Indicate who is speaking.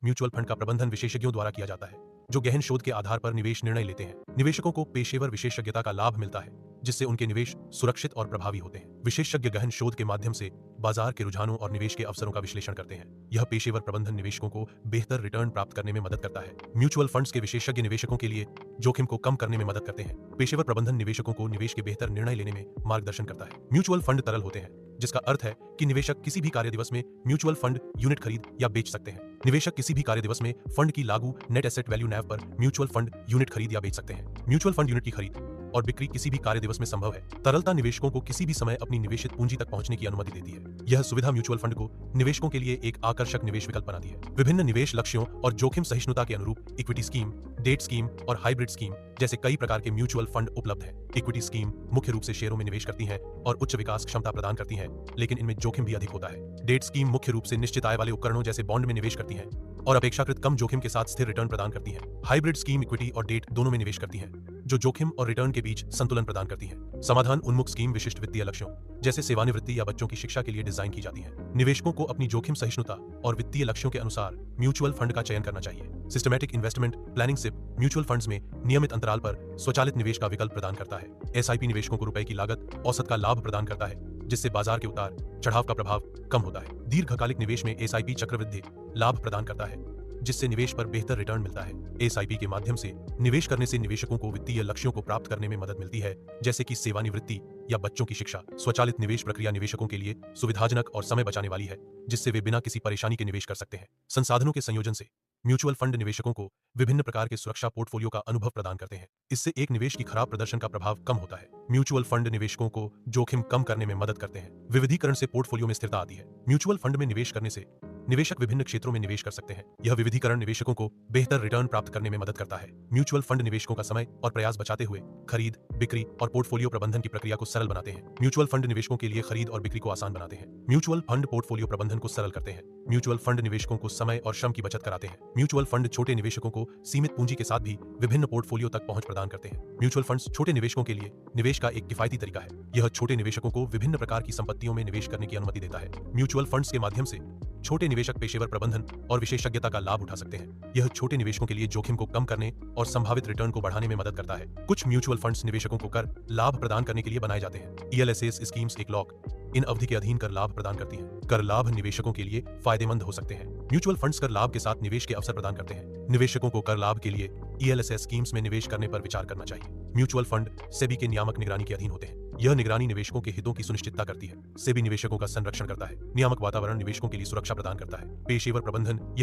Speaker 1: Mutual fund का प्रबंधन विशेषज्ञों द्वारा किया जाता है जो गहन शोध के आधार पर निवेश निर्णय लेते हैं। निवेशकों को पेशेवर विशेषज्ञता का लाभ मिलता है जिससे उनके निवेश सुरक्षित और प्रभावी होते हैं। विशेषज्ञ गहन शोध के माध्यम से बाजार के रुझानों और निवेश के अवसरों का विश्लेषण करते हैं। यह पेशेवर प्रबंधन निवेशकों को बेहतर रिटर्न प्राप्त करने में मदद करता है। म्यूचुअल फंड्स के विशेषज्ञ निवेशकों के लिए जोखिम को कम करने में मदद करते हैं। पेशेवर प्रबंधन निवेशकों को निवेश के बेहतर निर्णय लेने में मार्गदर्शन करता है। म्यूचुअल फंड तरल होते हैं जिसका अर्थ है कि निवेशक किसी भी कार्य दिवस में म्यूचुअल फंड यूनिट खरीद या बेच सकते हैं। निवेशक किसी भी कार्य दिवस में फंड की लागू नेट एसेट वैल्यू NAV पर म्यूचुअल फंड यूनिट खरीद या बेच सकते हैं। म्यूचुअल फंड यूनिट की खरीद और बिक्री किसी भी कार्य दिवस में संभव है। तरलता निवेशकों को किसी भी समय अपनी निवेशित पूंजी तक पहुंचने की अनुमति देती है। यह सुविधा म्यूचुअल फंड को निवेशकों के लिए एक आकर्षक निवेश विकल्प बनाती है। विभिन्न निवेश लक्ष्यों और जोखिम सहिष्णुता के अनुरूप इक्विटी स्कीम, डेट स्कीम और हाइब्रिड स्कीम जैसे कई प्रकार के म्यूचुअल फंड उपलब्ध हैं। इक्विटी स्कीम मुख्य रूप से शेयरों में निवेश करती हैं और उच्च विकास क्षमता प्रदान करती हैं, लेकिन इनमें जोखिम भी अधिक होता है। डेट स्कीम मुख्य रूप से निश्चित आय वाले उपकरणों जैसे बॉन्ड में निवेश करती हैं और अपेक्षाकृत कम जोखिम के साथ स्थिर रिटर्न प्रदान करती हैं। हाइब्रिड स्कीम इक्विटी और डेट दोनों में निवेश करती हैं, जो जोखिम और रिटर्न के बीच संतुलन प्रदान करती हैं। समाधान उन्मुख स्कीम विशिष्ट वित्तीय लक्ष्यों जैसे सेवानिवृत्ति या बच्चों की शिक्षा के लिए डिजाइन की जाती हैं। निवेशकों को अपनी जोखिम सहिष्णुता और वित्तीय लक्ष्यों के अनुसार म्यूचुअल फंड का चयन करना चाहिए। Systematic investment planning SIP mutual funds में नियमित अंतराल पर स्वचालित निवेश का विकल्प प्रदान करता है। एसआईपी निवेशकों को रुपए की लागत औसत का लाभ प्रदान करता है जिससे बाजार के उतार चढ़ाव का प्रभाव कम होता है। दीर्घकालिक निवेश में एसआईपी चक्रवृद्धि लाभ प्रदान करता है जिससे निवेश पर बेहतर रिटर्न मिलता है। एसआईपी के माध्यम से निवेश करने से निवेशकों को वित्तीय लक्ष्यों को प्राप्त करने में मदद मिलती है जैसे कि सेवानिवृत्ति या बच्चों की शिक्षा। स्वचालित निवेश प्रक्रिया निवेशकों के लिए सुविधाजनक और समय बचाने वाली है जिससे वे बिना किसी परेशानी के निवेश कर सकते हैं। संसाधनों के संयोजन से म्यूचुअल फंड निवेशकों को विभिन्न प्रकार के सुरक्षा पोर्टफोलियो का अनुभव प्रदान करते हैं। इससे एक निवेश की खराब प्रदर्शन का प्रभाव कम होता है। म्यूचुअल फंड निवेशकों को जोखिम कम करने में मदद करते हैं। विविधीकरण से पोर्टफोलियो में स्थिरता आती है। म्यूचुअल फंड में निवेश करने से निवेशक विभिन्न क्षेत्रों में निवेश कर सकते हैं। यह विविधीकरण निवेशकों को बेहतर रिटर्न प्राप्त करने में मदद करता है। म्यूचुअल फंड निवेशकों का समय और प्रयास बचाते हुए खरीद, बिक्री और पोर्टफोलियो प्रबंधन की प्रक्रिया को सरल बनाते हैं। म्यूचुअल फंड निवेशकों के लिए खरीद और बिक्री को आसान बनाते हैं। म्यूचुअल फंड पोर्टफोलियो प्रबंधन को सरल करते हैं। म्यूचुअल फंड निवेशकों को समय और श्रम की बचत कराते हैं। म्यूचुअल फंड छोटे निवेशकों को सीमित पूंजी के साथ भी विभिन्न पोर्टफोलियो तक पहुंच प्रदान करते हैं। म्यूचुअल फंड्स छोटे निवेशकों के लिए निवेश का एक किफायती तरीका है। यह छोटे निवेशकों को विभिन्न प्रकार की संपत्तियों में निवेश करने की अनुमति देता है। म्यूचुअल फंड्स के माध्यम से छोटे निवेशक पेशेवर प्रबंधन और विशेषज्ञता का लाभ उठा सकते हैं। यह छोटे निवेशकों के लिए जोखिम को कम करने और संभावित रिटर्न को बढ़ाने में मदद करता है। कुछ म्यूचुअल फंड्स निवेशकों को कर लाभ प्रदान करने के लिए बनाए जाते हैं। ईएलएसएस स्कीम्स एक लॉक इन अवधि के अधीन कर लाभ प्रदान करती हैं। कर लाभ निवेशकों के लिए फायदेमंद हो सकते हैं। म्यूचुअल फंड्स कर लाभ के साथ निवेश के अवसर प्रदान करते हैं। निवेशकों को कर लाभ के लिए ईएलएसएस स्कीम्स में निवेश करने पर विचार करना चाहिए। म्यूचुअल फंड सेबी के नियामक निगरानी के अधीन होते हैं। यह निगरानी निवेशकों के हितों की सुनिश्चितता करती है। सेबी निवेशकों का संरक्षण करता है। नियामक वातावरण निवेशकों के लिए सुरक्षा प्रदान करता है। पेशेवर प्रबंधन यह